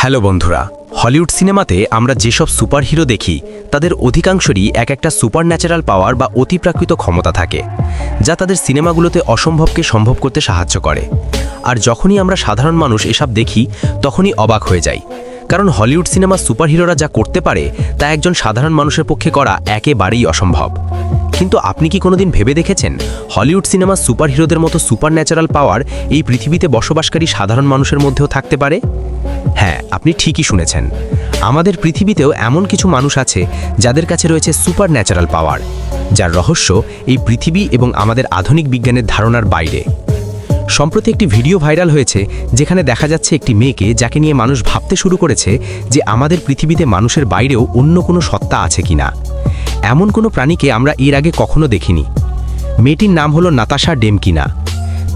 Hello বন্ধুরা, Hollywood সিনেমাতে আমরা যেসব সুপারহিরো দেখি তাদের অধিকাংশরই এক একটা সুপারন্যাচারাল পাওয়ার বা অতিপ্রাকৃত ক্ষমতা থাকে, যা তাদের সিনেমাগুলোতে অসম্ভবকে সম্ভব করতে সাহায্য করে। আর যখনই আমরা সাধারণ মানুষ এসব দেখি তখনই অবাক হয়ে যাই, কারণ হলিউড সিনেমা সুপারহিরোরা যা করতে পারে তা একজন সাধারণ মানুষের পক্ষে করা একেবারেই অসম্ভব। কিন্তু আপনি কি কোনোদিন ভেবে দেখেছেন হলিউড সিনেমা সুপারহিরোদের মতো সুপারন্যাচারাল পাওয়ার এই পৃথিবীতে বসবাসকারী সাধারণ মানুষের মধ্যেও থাকতে পারে? হ্যাঁ, আপনি ঠিকই শুনেছেন। আমাদের পৃথিবীতেও এমন কিছু মানুষ আছে যাদের কাছে রয়েছে সুপারন্যাচারাল পাওয়ার, যার রহস্য এই পৃথিবী এবং আমাদের আধুনিক বিজ্ঞানের ধারণার বাইরে। সম্প্রতি একটি ভিডিও ভাইরাল হয়েছে যেখানে দেখা যাচ্ছে একটি মেয়েকে, যাকে নিয়ে মানুষ ভাবতে শুরু করেছে যে আমাদের পৃথিবীতে মানুষের বাইরেও অন্য কোনো সত্তা আছে কিনা। এমন কোনো প্রাণীকে আমরা এর আগে কখনো দেখিনি। মেয়েটির নাম হলো নাতাশা ডেমকিনা।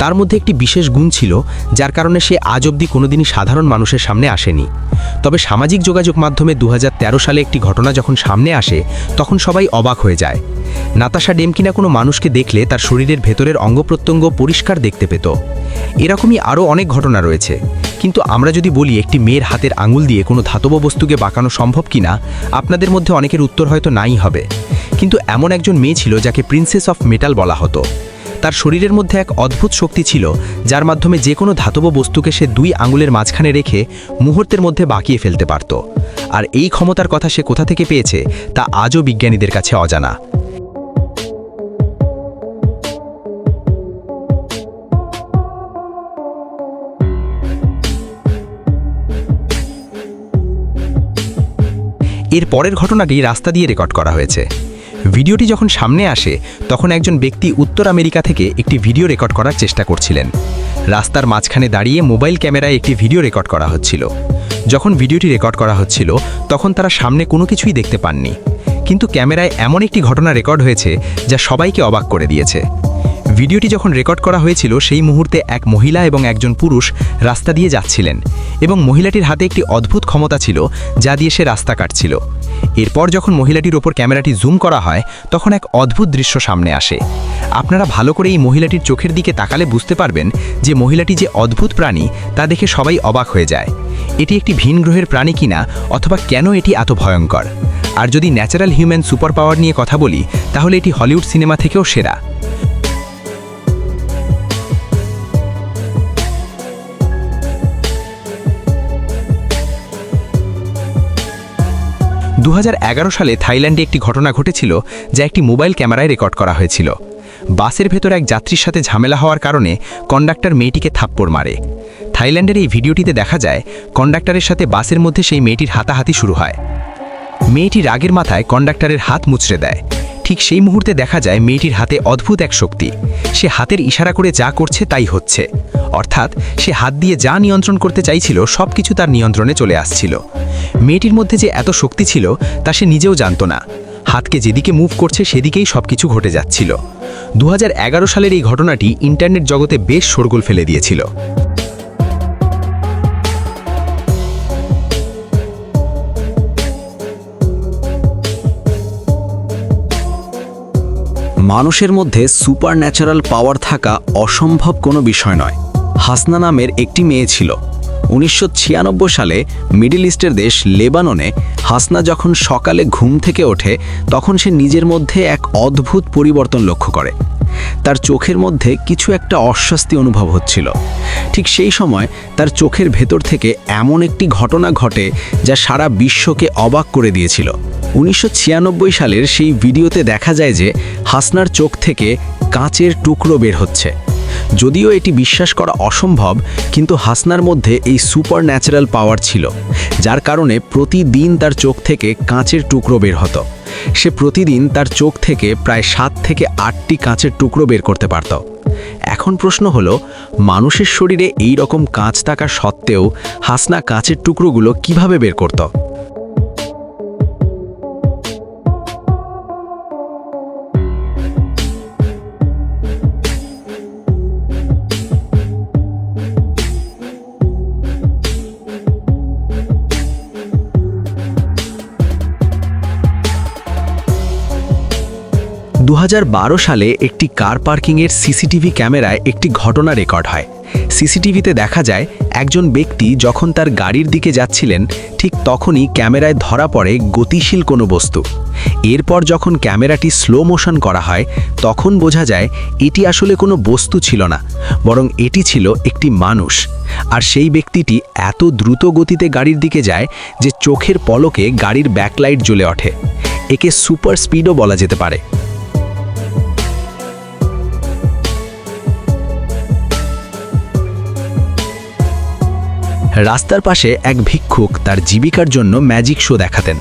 তার মধ্যে একটি বিশেষ গুণ ছিল যার কারণে সে আজ অবধি কোনোদিনই সাধারণ মানুষের সামনে আসেনি। তবে সামাজিক যোগাযোগ মাধ্যমে 2013 সালে একটি ঘটনা যখন সামনে আসে তখন সবাই অবাক হয়ে যায়। নাতাশা ডেমকিনা কোনো মানুষকে দেখলে তার শরীরের ভেতরের অঙ্গপ্রত্যঙ্গ পরিষ্কার দেখতে পেত। এরকমই আরও অনেক ঘটনা রয়েছে, কিন্তু আমরা যদি বলি একটি মেয়ের হাতের আঙুল দিয়ে কোনো ধাতব বস্তুকে বাঁকানো সম্ভব কিনা, আপনাদের মধ্যে অনেকের উত্তর হয়তো নাই হবে। কিন্তু এমন একজন মেয়ে ছিল যাকে প্রিন্সেস অফ মেটাল বলা হতো। তার শরীরের মধ্যে এক অদ্ভুত শক্তি ছিল যার মাধ্যমে যে কোনো ধাতব বস্তুকে সে 2 আঙুলের মাঝখানে রেখে মুহূর্তের মধ্যে বাঁকিয়ে ফেলতে পারত। আর এই ক্ষমতার কথা সে কোথা থেকে পেয়েছে তা আজও বিজ্ঞানীদের কাছে অজানা। এর পরের ঘটনাটি রাস্তা দিয়ে রেকর্ড করা হয়েছে। ভিডিওটি যখন সামনে আসে তখন একজন ব্যক্তি উত্তর আমেরিকা থেকে একটি ভিডিও রেকর্ড করার চেষ্টা করছিলেন। রাস্তার মাঝখানে দাঁড়িয়ে মোবাইল ক্যামেরায় একটি ভিডিও রেকর্ড করা হচ্ছিল। যখন ভিডিওটি রেকর্ড করা হচ্ছিল তখন তারা সামনে কোনো কিছুই দেখতে পাননি, কিন্তু ক্যামেরায় এমন একটি ঘটনা রেকর্ড হয়েছে যা সবাইকে অবাক করে দিয়েছে। ভিডিওটি যখন রেকর্ড করা হয়েছিল সেই মুহূর্তে এক মহিলা এবং একজন পুরুষ রাস্তা দিয়ে যাচ্ছিলেন, এবং মহিলাটির হাতে একটি অদ্ভুত ক্ষমতা ছিল যা দিয়ে সে রাস্তা কাটছিল। এরপর যখন মহিলাটির ওপর ক্যামেরাটি জুম করা হয় তখন এক অদ্ভুত দৃশ্য সামনে আসে। আপনারা ভালো করে এই মহিলাটির চোখের দিকে তাকালে বুঝতে পারবেন যে মহিলাটি যে অদ্ভুত প্রাণী তা দেখে সবাই অবাক হয়ে যায়। এটি একটি ভিন গ্রহের প্রাণী কিনা, অথবা কেন এটি এত ভয়ঙ্কর। আর যদি ন্যাচারাল হিউম্যান সুপার পাওয়ার নিয়ে কথা বলি তাহলে এটি হলিউড সিনেমা থেকেও সেরা। 2011 সালে থাইল্যান্ডে একটি ঘটনা ঘটেছিল যা একটি মোবাইল ক্যামেরায় রেকর্ড করা হয়েছিল। বাসের ভেতর এক যাত্রীর সাথে ঝামেলা হওয়ার কারণে কন্ডাক্টর মেয়েটিকে থাপ্পড় মারে। থাইল্যান্ডের এই ভিডিওটিতে দেখা যায় কন্ডাক্টরের সাথে বাসের মধ্যে সেই মেয়েটির হাতাহাতি শুরু হয়। মেয়েটি রাগের মাথায় কন্ডাক্টরের হাত মুচড়ে দেয়। ঠিক সেই মুহূর্তে দেখা যায় মেয়েটির হাতে অদ্ভুত এক শক্তি। সে হাতের ইশারা করে যা করছে তাই হচ্ছে, অর্থাৎ সে হাত দিয়ে যা নিয়ন্ত্রণ করতে চাইছিল সব কিছু তার নিয়ন্ত্রণে চলে আসছিল। মেয়েটির মধ্যে যে এত শক্তি ছিল তা সে নিজেও জানত না। হাতকে যেদিকে মুভ করছে সেদিকেই সব কিছু ঘটে যাচ্ছিল। 2011 সালের এই ঘটনাটি ইন্টারনেট জগতে বেশ শোরগোল ফেলে দিয়েছিল। মানুষের মধ্যে সুপারন্যাচারাল পাওয়ার থাকা অসম্ভব কোনো বিষয় নয়। হাসনা নামের একটি মেয়ে ছিল। 1996 সালে মিডল ইস্টের দেশ লেবাননে হাসনা যখন সকালে ঘুম থেকে ওঠে তখন সে নিজের মধ্যে এক অদ্ভুত পরিবর্তন লক্ষ্য করে। তার চোখের মধ্যে কিছু একটা অস্বস্তি অনুভব হচ্ছিল। ঠিক সেই সময় তার চোখের ভেতর থেকে এমন একটি ঘটনা ঘটে যা সারা বিশ্বকে অবাক করে দিয়েছিল। 1996 সালের সেই ভিডিওতে দেখা যায় যে হাসনার চোখ থেকে কাঁচের টুকরো বের হচ্ছে। যদিও এটি বিশ্বাস করা অসম্ভব, কিন্তু হাসনার মধ্যে এই সুপারন্যাচারাল পাওয়ার ছিল, যার কারণে প্রতিদিন তার চোখ থেকে কাঁচের টুকরো বের হতো। সে প্রতিদিন তার চোখ থেকে প্রায় 7 থেকে 8টি কাঁচের টুকরো বের করতে পারত। এখন প্রশ্ন হলো, মানুষের শরীরে এই রকম কাঁচ থাকা সত্ত্বেও হাসনা কাঁচের টুকরোগুলো কিভাবে বের করত? ...2012 সালে একটি কার পার্কিংয়ের সিসিটিভি ক্যামেরায় একটি ঘটনা রেকর্ড হয়। সিসিটিভিতে দেখা যায় একজন ব্যক্তি যখন তার গাড়ির দিকে যাচ্ছিলেন ঠিক তখনই ক্যামেরায় ধরা পড়ে গতিশীল কোনো বস্তু। এরপর যখন ক্যামেরাটি স্লো মোশন করা হয় তখন বোঝা যায় এটি আসলে কোনো বস্তু ছিল না, বরং এটি ছিল একটি মানুষ। আর সেই ব্যক্তিটি এত দ্রুত গতিতে গাড়ির দিকে যায় যে চোখের পলকে গাড়ির ব্যাকলাইট জ্বলে ওঠে। একে সুপার স্পিডও বলা যেতে পারে। রাস্তার পাশে এক ভিক্ষুক তার জীবিকার জন্য ম্যাজিক শো দেখাতেন,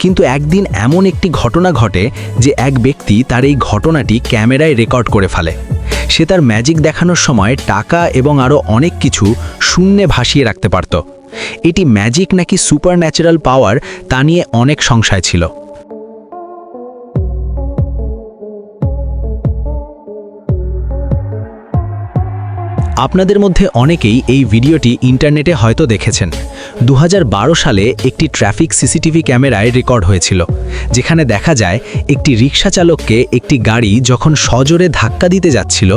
কিন্তু একদিন এমন একটি ঘটনা ঘটে যে এক ব্যক্তি তার এই ঘটনাটি ক্যামেরায় রেকর্ড করে ফেলে। সে তার ম্যাজিক দেখানোর সময় টাকা এবং আরও অনেক কিছু শূন্যে ভাসিয়ে রাখতে পারত। এটি ম্যাজিক নাকি সুপার ন্যাচারাল পাওয়ার তা নিয়ে অনেক সংশয় ছিল। আপনাদের মধ্যে অনেকেই এই ভিডিওটি ইন্টারনেটে হয়তো দেখেছেন। 2012 সালে একটি ট্রাফিক সিসিটিভি ক্যামেরায় রেকর্ড হয়েছিল, যেখানে দেখা যায় একটি রিক্সা চালককে একটি গাড়ি যখন সজোরে ধাক্কা দিতে যাচ্ছিল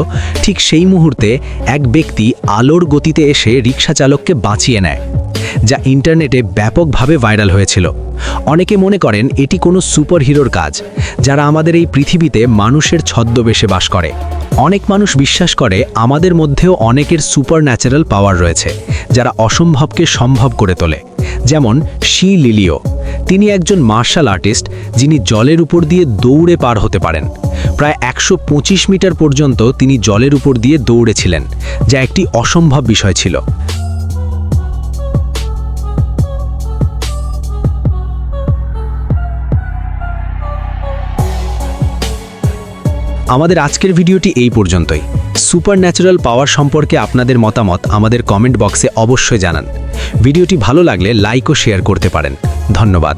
ঠিক সেই মুহূর্তে এক ব্যক্তি আলোর গতিতে এসে রিক্সা চালককে বাঁচিয়ে নেয়, যা ইন্টারনেটে ব্যাপকভাবে ভাইরাল হয়েছিল। অনেকে মনে করেন এটি কোনো সুপারহিরোর কাজ, যারা আমাদের এই পৃথিবীতে মানুষের ছদ্মবেশে বাস করে। অনেক মানুষ বিশ্বাস করে আমাদের মধ্যেও অনেকের সুপার ন্যাচারাল পাওয়ার রয়েছে, যারা অসম্ভবকে সম্ভব করে তোলে। যেমন শি লিলিও, তিনি একজন মার্শাল আর্টিস্ট যিনি জলের উপর দিয়ে দৌড়ে পার হতে পারেন। প্রায় 125 মিটার পর্যন্ত তিনি জলের উপর দিয়ে দৌড়েছিলেন, যা একটি অসম্ভব বিষয় ছিল। আমাদের আজকের ভিডিওটি এই পর্যন্তই। সুপার ন্যাচারাল পাওয়ার সম্পর্কে আপনাদের মতামত আমাদের কমেন্ট বক্সে অবশ্যই জানান। ভিডিওটি ভালো লাগলে লাইক ও শেয়ার করতে পারেন। ধন্যবাদ।